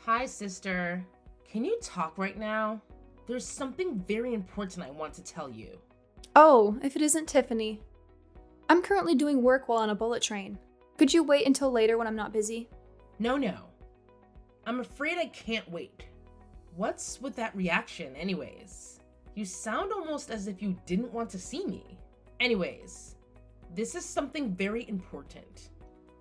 Hi, sister. Can you talk right now? There's something very important I want to tell you. Oh, if it isn't Tiffany. I'm currently doing work while on a bullet train. Could you wait until later when I'm not busy? No. I'm afraid I can't wait. What's with that reaction, anyways? You sound almost as if you didn't want to see me. Anyways, this is something very important.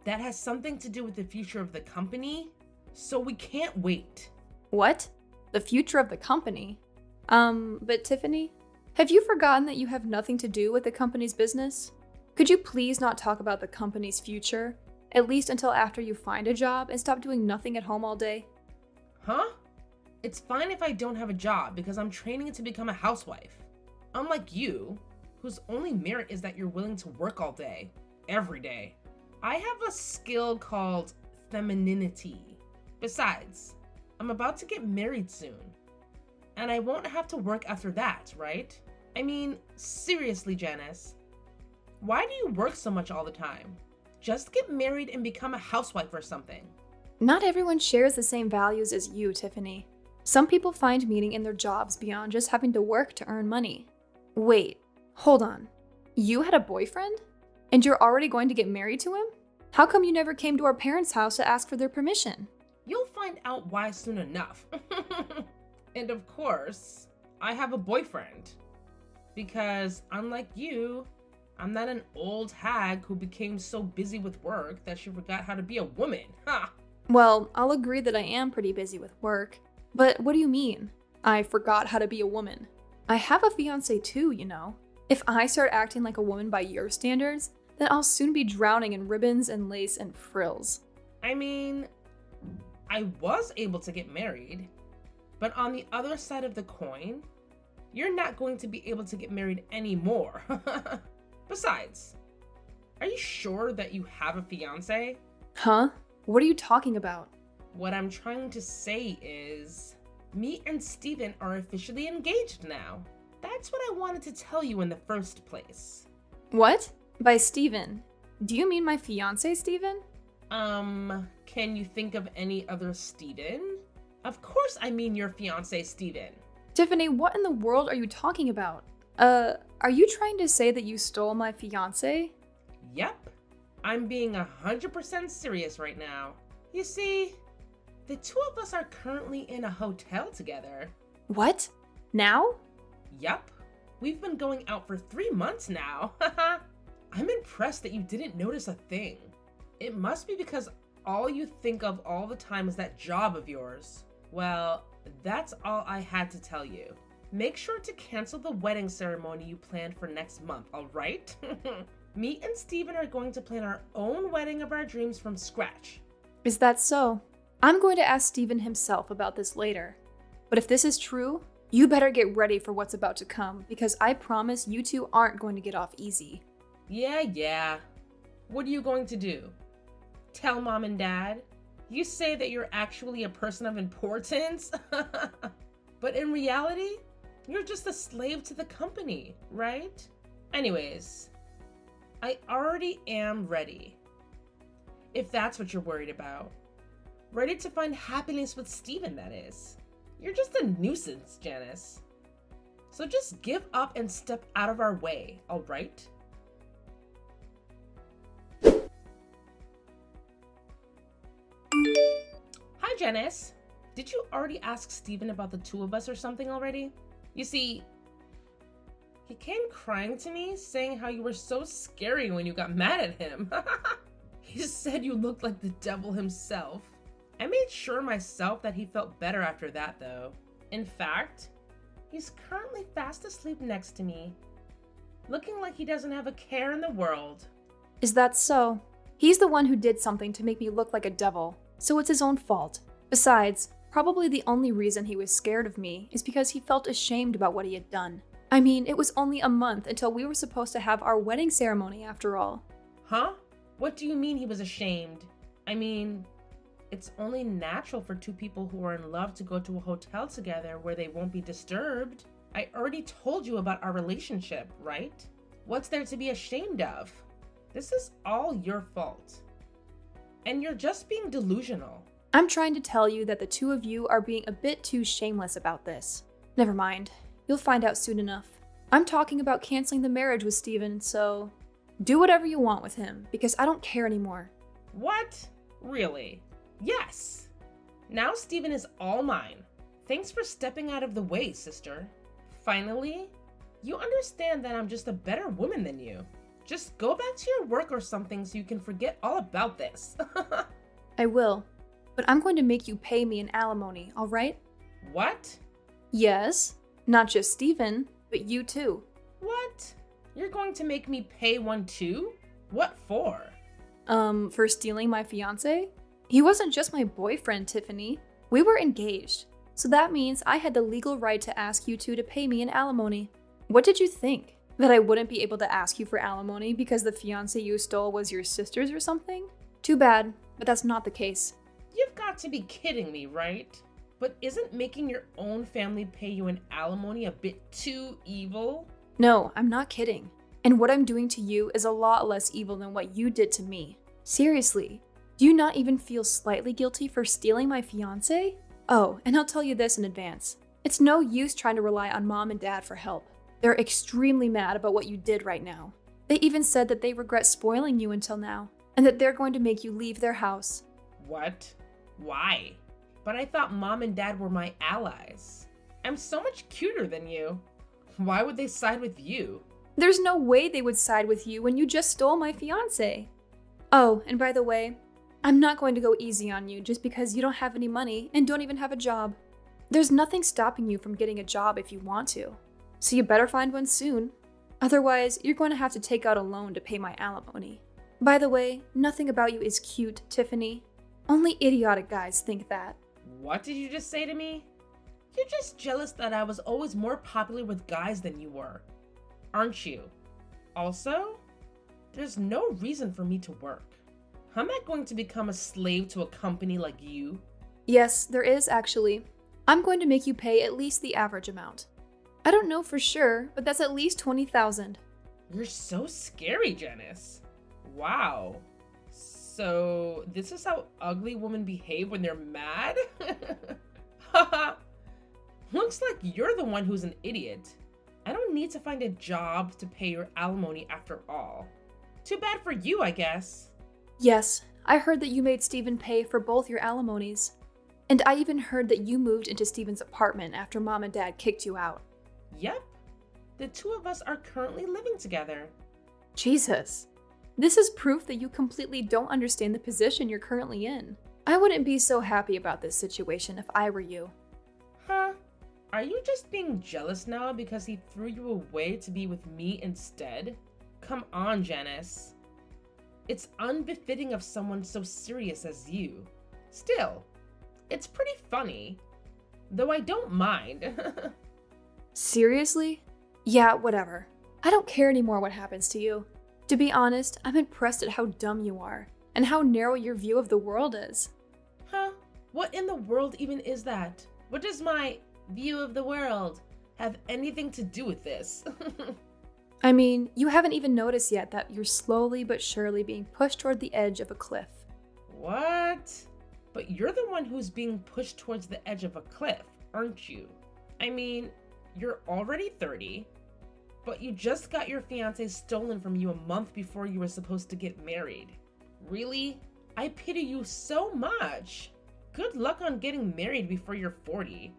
That has something to do with the future of the company, so we can't wait. What? The future of the company? But Tiffany, have you forgotten that you have nothing to do with the company's business? Could you please not talk about the company's future, at least until after you find a job and stop doing nothing at home all day? Huh? It's fine if I don't have a job because I'm training to become a housewife. Unlike you, whose only merit is that you're willing to work all day, every day. I have a skill called femininity. Besides, I'm about to get married soon. And I won't have to work after that, right? I mean, seriously, Janice. Why do you work so much all the time? Just get married and become a housewife or something. Not everyone shares the same values as you, Tiffany. Some people find meaning in their jobs beyond just having to work to earn money. Wait, hold on. You had a boyfriend? And you're already going to get married to him? How come you never came to our parents' house to ask for their permission? You'll find out why soon enough. And of course, I have a boyfriend. Because unlike you, I'm not an old hag who became so busy with work that she forgot how to be a woman. Ha! Well, I'll agree that I am pretty busy with work. But what do you mean? I forgot how to be a woman. I have a fiancé too, you know. If I start acting like a woman by your standards, then I'll soon be drowning in ribbons and lace and frills. I mean, I was able to get married, but on the other side of the coin, you're not going to be able to get married anymore. Besides, are you sure that you have a fiancé? Huh? What are you talking about? What I'm trying to say is, me and Steven are officially engaged now. That's what I wanted to tell you in the first place. What? By Steven? Do you mean my fiancé, Steven? Can you think of any other Steven? Of course I mean your fiancé, Steven. Tiffany, what in the world are you talking about? Are you trying to say that you stole my fiancé? Yep. I'm being 100% serious right now. You see, the two of us are currently in a hotel together. What? Now? Yup. We've been going out for 3 months now. I'm impressed that you didn't notice a thing. It must be because all you think of all the time is that job of yours. Well, that's all I had to tell you. Make sure to cancel the wedding ceremony you planned for next month, alright? Me and Steven are going to plan our own wedding of our dreams from scratch. Is that so? I'm going to ask Steven himself about this later. But if this is true, you better get ready for what's about to come, because I promise you two aren't going to get off easy. Yeah. What are you going to do? Tell mom and dad? You say that you're actually a person of importance? But in reality, you're just a slave to the company, right? Anyways, I already am ready. If that's what you're worried about. Ready to find happiness with Steven, that is. You're just a nuisance, Janice. So just give up and step out of our way, alright? Hi, Janice. Did you already ask Steven about the two of us or something already? You see, he came crying to me saying how you were so scary when you got mad at him. He said you looked like the devil himself. I made sure myself that he felt better after that, though. In fact, he's currently fast asleep next to me, looking like he doesn't have a care in the world. Is that so? He's the one who did something to make me look like a devil, so it's his own fault. Besides, probably the only reason he was scared of me is because he felt ashamed about what he had done. I mean, it was only a month until we were supposed to have our wedding ceremony after all. Huh? What do you mean he was ashamed? I mean, it's only natural for two people who are in love to go to a hotel together where they won't be disturbed. I already told you about our relationship, right? What's there to be ashamed of? This is all your fault. And you're just being delusional. I'm trying to tell you that the two of you are being a bit too shameless about this. Never mind. You'll find out soon enough. I'm talking about canceling the marriage with Steven, so do whatever you want with him, because I don't care anymore. What? Really? Yes. Now Steven is all mine. Thanks for stepping out of the way, sister. Finally, you understand that I'm just a better woman than you. Just go back to your work or something so you can forget all about this. I will, but I'm going to make you pay me an alimony, all right? What? Yes, not just Steven, but you too. What? You're going to make me pay one too? What for? For stealing my fiancé? He wasn't just my boyfriend, Tiffany. We were engaged, so that means I had the legal right to ask you two to pay me an alimony. What did you think? That I wouldn't be able to ask you for alimony because the fiancé you stole was your sister's or something? Too bad, but that's not the case. You've got to be kidding me, right? But isn't making your own family pay you an alimony a bit too evil? No, I'm not kidding. And what I'm doing to you is a lot less evil than what you did to me. Seriously, do you not even feel slightly guilty for stealing my fiancé? Oh, and I'll tell you this in advance. It's no use trying to rely on mom and dad for help. They're extremely mad about what you did right now. They even said that they regret spoiling you until now, and that they're going to make you leave their house. What? Why? But I thought mom and dad were my allies. I'm so much cuter than you. Why would they side with you? There's no way they would side with you when you just stole my fiancé. Oh, and by the way, I'm not going to go easy on you just because you don't have any money and don't even have a job. There's nothing stopping you from getting a job if you want to. So you better find one soon. Otherwise, you're going to have to take out a loan to pay my alimony. By the way, nothing about you is cute, Tiffany. Only idiotic guys think that. What did you just say to me? You're just jealous that I was always more popular with guys than you were, aren't you? Also, there's no reason for me to work. I'm not going to become a slave to a company like you. Yes, there is actually. I'm going to make you pay at least the average amount. I don't know for sure, but that's at least $20,000. You're so scary, Janice. Wow. So, this is how ugly women behave when they're mad? Haha. Looks like you're the one who's an idiot. I don't need to find a job to pay your alimony after all. Too bad for you, I guess. Yes, I heard that you made Steven pay for both your alimonies. And I even heard that you moved into Steven's apartment after mom and dad kicked you out. Yep. The two of us are currently living together. Jesus. This is proof that you completely don't understand the position you're currently in. I wouldn't be so happy about this situation if I were you. Huh? Are you just being jealous now because he threw you away to be with me instead? Come on, Janice. It's unbefitting of someone so serious as you. Still, it's pretty funny. Though I don't mind. Seriously? Yeah, whatever. I don't care anymore what happens to you. To be honest, I'm impressed at how dumb you are, and how narrow your view of the world is. Huh? What in the world even is that? What does my view of the world have anything to do with this? I mean, you haven't even noticed yet that you're slowly but surely being pushed toward the edge of a cliff. What? But you're the one who's being pushed towards the edge of a cliff, aren't you? I mean, you're already 30, but you just got your fiancé stolen from you a month before you were supposed to get married. Really? I pity you so much. Good luck on getting married before you're 40.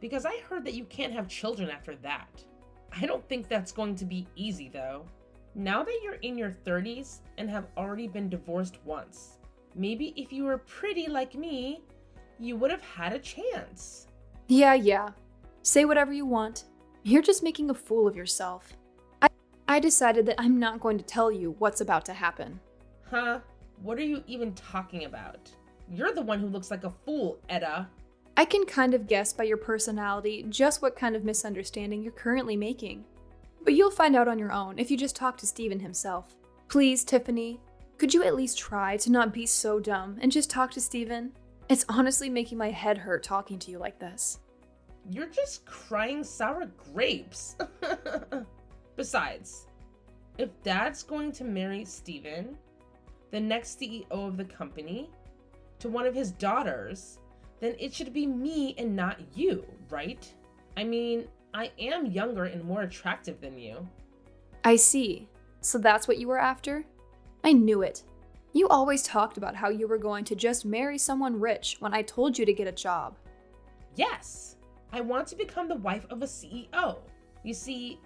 Because I heard that you can't have children after that. I don't think that's going to be easy though. Now that you're in your 30s and have already been divorced once, maybe if you were pretty like me, you would have had a chance. Yeah. Say whatever you want. You're just making a fool of yourself. I decided that I'm not going to tell you what's about to happen. Huh? What are you even talking about? You're the one who looks like a fool, Etta. I can kind of guess by your personality just what kind of misunderstanding you're currently making. But you'll find out on your own if you just talk to Steven himself. Please, Tiffany, could you at least try to not be so dumb and just talk to Steven? It's honestly making my head hurt talking to you like this. You're just crying sour grapes. Besides, if Dad's going to marry Steven, the next CEO of the company, to one of his daughters, then it should be me and not you, right? I mean, I am younger and more attractive than you. I see. So that's what you were after? I knew it. You always talked about how you were going to just marry someone rich when I told you to get a job. Yes, I want to become the wife of a CEO. You see,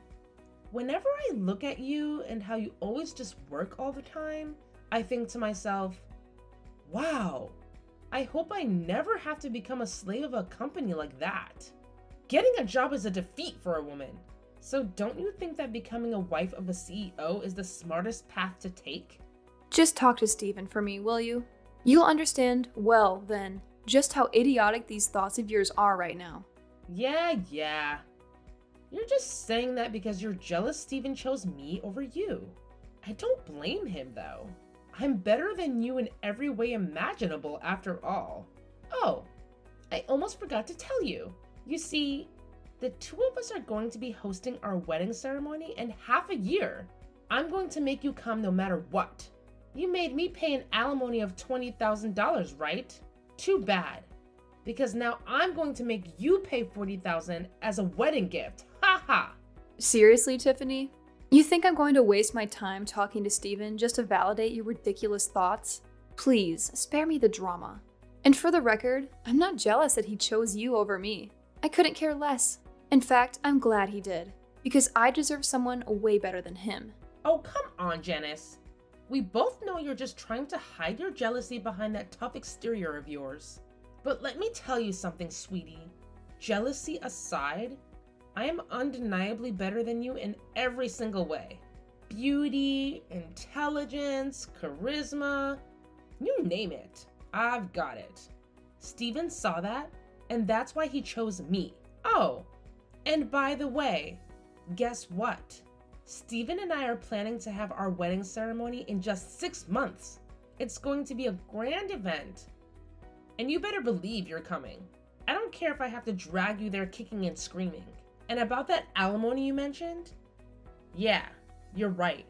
whenever I look at you and how you always just work all the time, I think to myself, wow, I hope I never have to become a slave of a company like that. Getting a job is a defeat for a woman. So don't you think that becoming a wife of a CEO is the smartest path to take? Just talk to Steven for me, will you? You'll understand, well, then, just how idiotic these thoughts of yours are right now. Yeah. You're just saying that because you're jealous Steven chose me over you. I don't blame him though. I'm better than you in every way imaginable after all. Oh, I almost forgot to tell you. You see, the two of us are going to be hosting our wedding ceremony in half a year. I'm going to make you come no matter what. You made me pay an alimony of $20,000, right? Too bad, because now I'm going to make you pay $40,000 as a wedding gift. Ha ha! Seriously, Tiffany? You think I'm going to waste my time talking to Steven just to validate your ridiculous thoughts? Please, spare me the drama. And for the record, I'm not jealous that he chose you over me. I couldn't care less. In fact, I'm glad he did, because I deserve someone way better than him. Oh, come on, Janice. We both know you're just trying to hide your jealousy behind that tough exterior of yours. But let me tell you something, sweetie. Jealousy aside, I am undeniably better than you in every single way. Beauty, intelligence, charisma, you name it. I've got it. Steven saw that, and that's why he chose me. Oh, and by the way, guess what? Steven and I are planning to have our wedding ceremony in just 6 months. It's going to be a grand event. And you better believe you're coming. I don't care if I have to drag you there kicking and screaming. And about that alimony you mentioned? Yeah, you're right.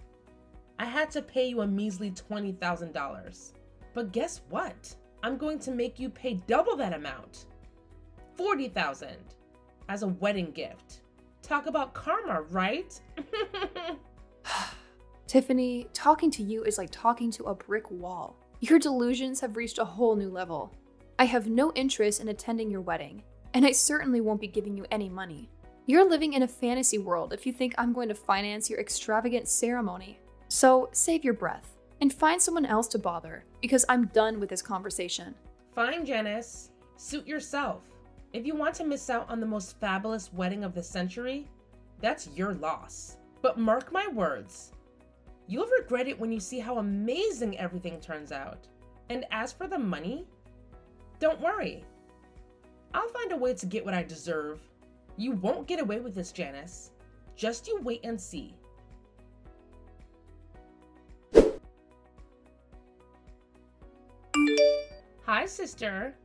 I had to pay you a measly $20,000. But guess what? I'm going to make you pay double that amount. $40,000 as a wedding gift. Talk about karma, right? Tiffany, talking to you is like talking to a brick wall. Your delusions have reached a whole new level. I have no interest in attending your wedding, and I certainly won't be giving you any money. You're living in a fantasy world if you think I'm going to finance your extravagant ceremony. So save your breath and find someone else to bother, because I'm done with this conversation. Fine, Janice. Suit yourself. If you want to miss out on the most fabulous wedding of the century, that's your loss. But mark my words, you'll regret it when you see how amazing everything turns out. And as for the money, don't worry. I'll find a way to get what I deserve. You won't get away with this, Janice. Just you wait and see. Hi, sister.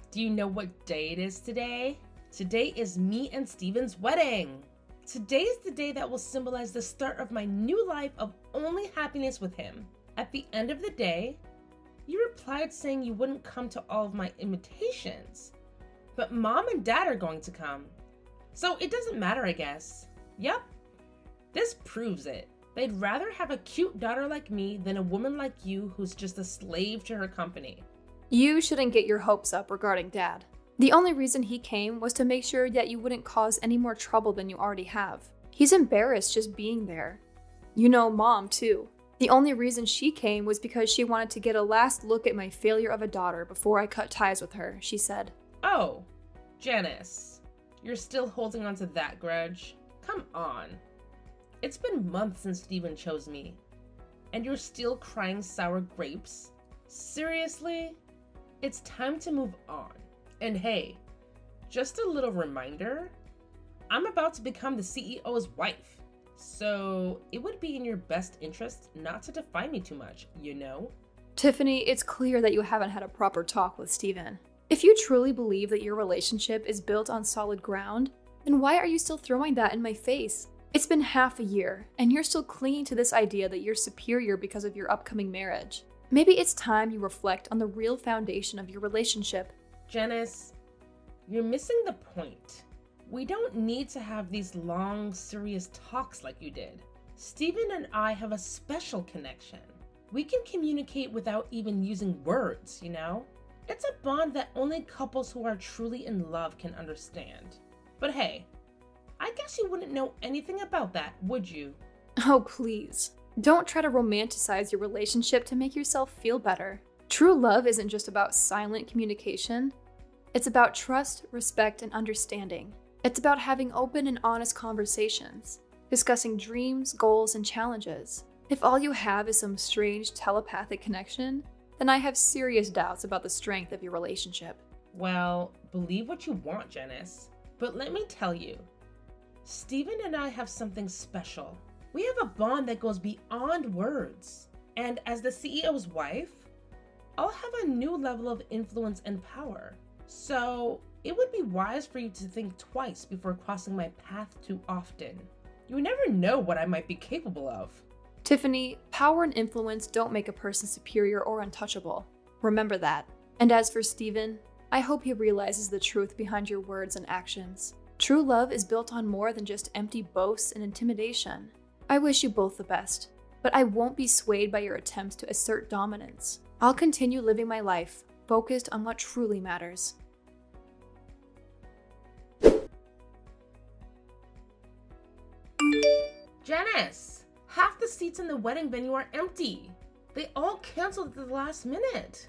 Do you know what day it is today? Today is me and Steven's wedding. Today is the day that will symbolize the start of my new life of only happiness with him. At the end of the day, you replied saying you wouldn't come to all of my invitations, but mom and dad are going to come. So it doesn't matter, I guess. Yep, this proves it. They'd rather have a cute daughter like me than a woman like you who's just a slave to her company. You shouldn't get your hopes up regarding Dad. The only reason he came was to make sure that you wouldn't cause any more trouble than you already have. He's embarrassed just being there. You know, Mom, too. The only reason she came was because she wanted to get a last look at my failure of a daughter before I cut ties with her, she said. Oh, Janice, you're still holding on to that grudge? Come on. It's been months since Steven chose me, and you're still crying sour grapes? Seriously? It's time to move on. And hey, just a little reminder, I'm about to become the CEO's wife, so it would be in your best interest not to define me too much, you know? Tiffany, it's clear that you haven't had a proper talk with Steven. If you truly believe that your relationship is built on solid ground, then why are you still throwing that in my face? It's been half a year, and you're still clinging to this idea that you're superior because of your upcoming marriage. Maybe it's time you reflect on the real foundation of your relationship. Janice, you're missing the point. We don't need to have these long, serious talks like you did. Steven and I have a special connection. We can communicate without even using words, you know? It's a bond that only couples who are truly in love can understand. But hey, I guess you wouldn't know anything about that, would you? Oh, please. Don't try to romanticize your relationship to make yourself feel better. True love isn't just about silent communication. It's about trust, respect, and understanding. It's about having open and honest conversations, discussing dreams, goals, and challenges. If all you have is some strange telepathic connection, then I have serious doubts about the strength of your relationship. Well, believe what you want, Janice. But let me tell you, Steven and I have something special. We have a bond that goes beyond words. And as the CEO's wife, I'll have a new level of influence and power. So it would be wise for you to think twice before crossing my path too often. You never know what I might be capable of. Tiffany, power and influence don't make a person superior or untouchable. Remember that. And as for Steven, I hope he realizes the truth behind your words and actions. True love is built on more than just empty boasts and intimidation. I wish you both the best, but I won't be swayed by your attempts to assert dominance. I'll continue living my life, focused on what truly matters. Janice, half the seats in the wedding venue are empty. They all canceled at the last minute.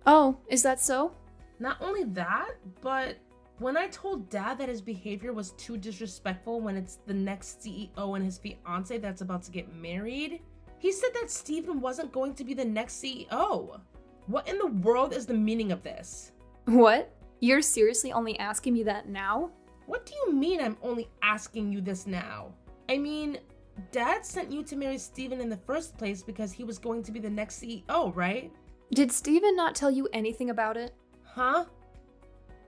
Oh, is that so? Not only that, but when I told Dad that his behavior was too disrespectful when it's the next CEO and his fiance that's about to get married, he said that Steven wasn't going to be the next CEO. What in the world is the meaning of this? What? You're seriously only asking me that now? What do you mean I'm only asking you this now? I mean, Dad sent you to marry Steven in the first place because he was going to be the next CEO, right? Did Steven not tell you anything about it? Huh?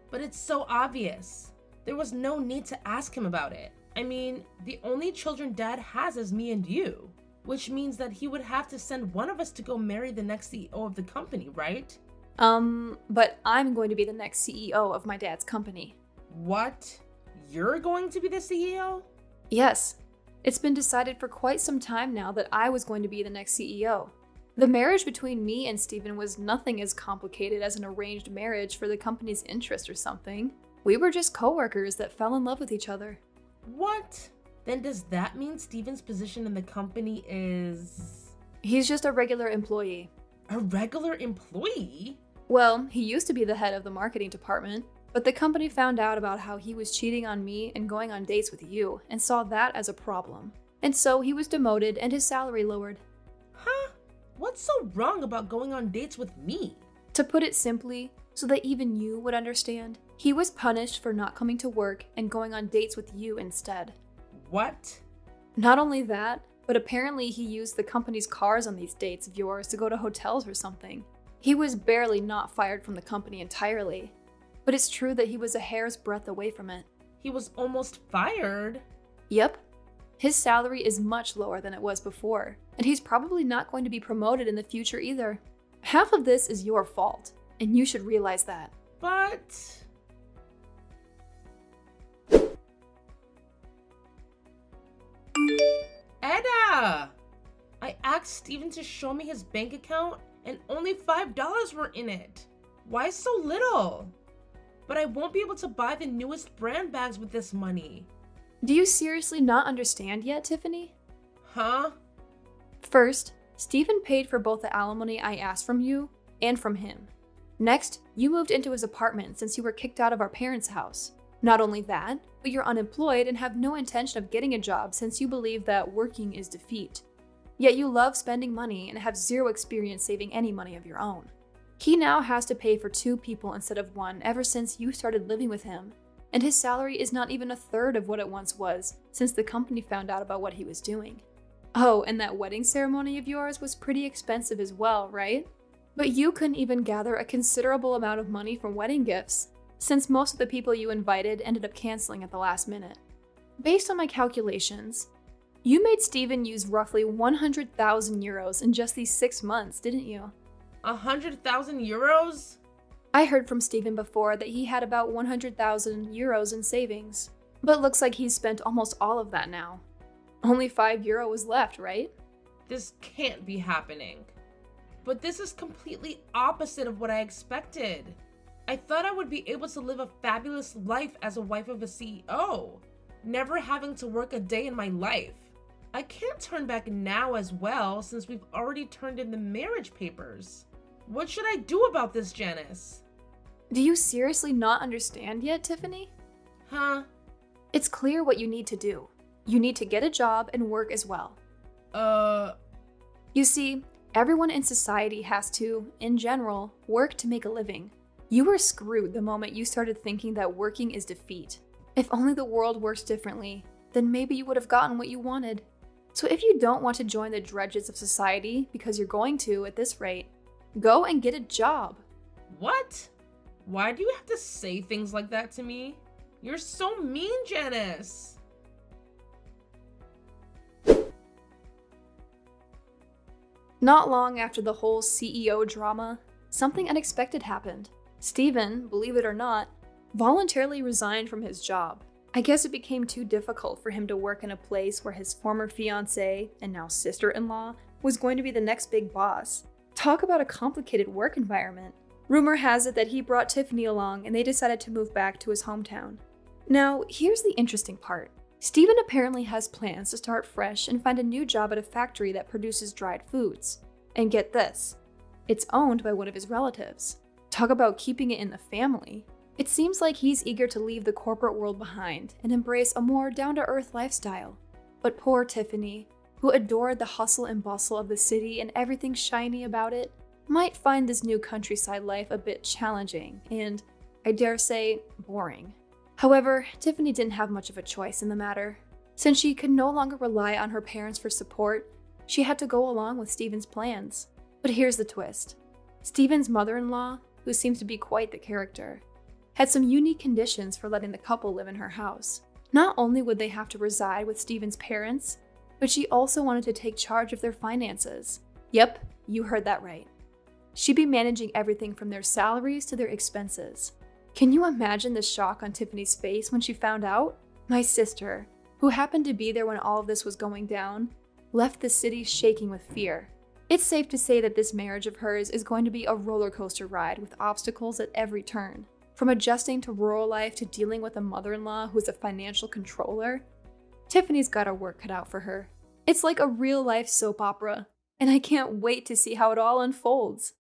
But it's so obvious. There was no need to ask him about it. I mean, the only children Dad has is me and you, which means that he would have to send one of us to go marry the next CEO of the company, right? But I'm going to be the next CEO of my dad's company. What? You're going to be the CEO? Yes. It's been decided for quite some time now that I was going to be the next CEO. The marriage between me and Steven was nothing as complicated as an arranged marriage for the company's interest or something. We were just coworkers that fell in love with each other. What? Then does that mean Steven's position in the company is... He's just a regular employee. A regular employee? Well, he used to be the head of the marketing department, but the company found out about how he was cheating on me and going on dates with you and saw that as a problem. And so he was demoted and his salary lowered. Huh? What's so wrong about going on dates with me? To put it simply, so that even you would understand, he was punished for not coming to work and going on dates with you instead. What? Not only that, but apparently he used the company's cars on these dates of yours to go to hotels or something. He was barely not fired from the company entirely, but it's true that he was a hair's breadth away from it. He was almost fired. Yep. His salary is much lower than it was before, and he's probably not going to be promoted in the future either. Half of this is your fault, and you should realize that. But... Edda! I asked Steven to show me his bank account and only $5 were in it. Why so little? But I won't be able to buy the newest brand bags with this money. Do you seriously not understand yet, Tiffany? Huh? First, Steven paid for both the alimony I asked from you and from him. Next, you moved into his apartment since you were kicked out of our parents' house. Not only that, but you're unemployed and have no intention of getting a job since you believe that working is defeat. Yet you love spending money and have zero experience saving any money of your own. He now has to pay for 2 people instead of 1 ever since you started living with him, and his salary is not even a third of what it once was since the company found out about what he was doing. Oh, and that wedding ceremony of yours was pretty expensive as well, right? But you couldn't even gather a considerable amount of money from wedding gifts, since most of the people you invited ended up canceling at the last minute. Based on my calculations, you made Steven use roughly 100,000 euros in just these 6 months, didn't you? €100,000? I heard from Steven before that he had about 100,000 euros in savings, but looks like he's spent almost all of that now. Only €5 was left, right? This can't be happening. But this is completely opposite of what I expected. I thought I would be able to live a fabulous life as a wife of a CEO, never having to work a day in my life. I can't turn back now as well since we've already turned in the marriage papers. What should I do about this, Janice? Do you seriously not understand yet, Tiffany? Huh? It's clear what you need to do. You need to get a job and work as well. You see, everyone in society has to, in general, work to make a living. You were screwed the moment you started thinking that working is defeat. If only the world worked differently, then maybe you would have gotten what you wanted. So if you don't want to join the drudges of society because you're going to at this rate, go and get a job. What? Why do you have to say things like that to me? You're so mean, Janice. Not long after the whole CEO drama, something unexpected happened. Steven, believe it or not, voluntarily resigned from his job. I guess it became too difficult for him to work in a place where his former fiancée, and now sister-in-law, was going to be the next big boss. Talk about a complicated work environment. Rumor has it that he brought Tiffany along and they decided to move back to his hometown. Now, here's the interesting part. Steven apparently has plans to start fresh and find a new job at a factory that produces dried foods. And get this, it's owned by one of his relatives. Talk about keeping it in the family. It seems like he's eager to leave the corporate world behind and embrace a more down-to-earth lifestyle. But poor Tiffany, who adored the hustle and bustle of the city and everything shiny about it, might find this new countryside life a bit challenging and, I dare say, boring. However, Tiffany didn't have much of a choice in the matter. Since she could no longer rely on her parents for support, she had to go along with Steven's plans. But here's the twist. Steven's mother-in-law, who seems to be quite the character, had some unique conditions for letting the couple live in her house. Not only would they have to reside with Steven's parents, but she also wanted to take charge of their finances. Yep, you heard that right. She'd be managing everything from their salaries to their expenses. Can you imagine the shock on Tiffany's face when she found out? My sister, who happened to be there when all of this was going down, left the city shaking with fear. It's safe to say that this marriage of hers is going to be a roller coaster ride with obstacles at every turn. From adjusting to rural life to dealing with a mother-in-law who's a financial controller, Tiffany's got her work cut out for her. It's like a real-life soap opera, and I can't wait to see how it all unfolds.